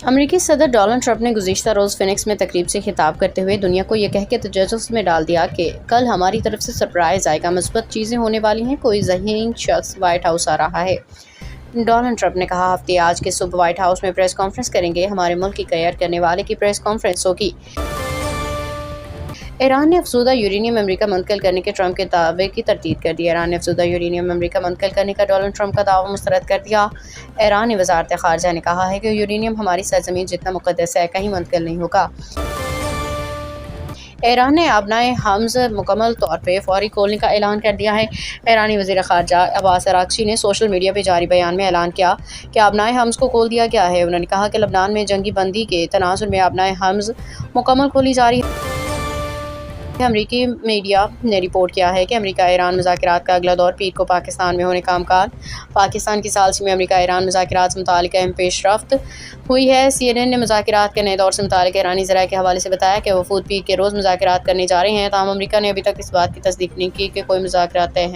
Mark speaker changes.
Speaker 1: अमेरिकी सदर Donald Trump ने गुज़िश्ता रोज़ फिनिक्स में तकरीब से खिताब करते हुए दुनिया को यह कह के तजस्सुस में डाल दिया कि कल हमारी तरफ से सरप्राइज़ आएगा, मुस्बत चीज़ें होने वाली हैं, कोई ज़हीन शख्स व्हाइट हाउस आ रहा है। डोनाल्ड ट्रंप ने कहा, हफ्ते आज के सुबह व्हाइट हाउस में प्रेस कॉन्फ्रेंस करेंगे, हमारे मुल्क की केयर करने वाले की प्रेस कॉन्फ्रेंस होगी। ईरान ने अफज़ूदा यूरेनियम अमेरिका मुंतकिल करने के ट्रंप के दावे की तरदीद कर दी। ईरान ने अफज़ूदा यूरेनियम अमेरिका मुंतकिल करने का डोनाल्ड ट्रंप का दावा मुस्तरद कर दिया। ईरानी वज़ारत ख़ारजा ने कहा है कि यूरेनियम हमारी सरज़मीन जितना मुक़द्दस है, कहीं मुंतकिल नहीं होगा। ईरान ने अपनाए हम्ज़ मुकम्मल तौर पर फौरी खोलने का ऐलान कर दिया है। ईरानी वज़ीर ख़ारजा अब्बास अराग़ची ने सोशल मीडिया पर जारी बयान में ऐलान किया कि अपनाए हम्ज़ को खोल दिया गया है। उन्होंने कहा कि लबनान में जंगी बंदी के तनाज़ुर में अपनाए हम्ज़ मुकम्मल खोली जा रही है। अमरीकी मीडिया ने रिपोर्ट किया है कि अमेरिका ईरान मुज़ाकरात का अगला दौर पीर को पाकिस्तान में होने का अमकान। पाकिस्तान की सालसी में अमेरिका ईरान मुज़ाकरात से मुतालिक अहम पेशरफ्त हुई है। CNN ने मुज़ाकरात के नए दौर से मुतालिक ईरानी ज़राए के हवाले से बताया कि वफूद पीर के रोज़ मुज़ाकरात करने जा रहे हैं, ताहम अमेरिका ने अभी तक इस बात की तस्दीक नहीं की कि कोई मुज़ाकरात तय हैं।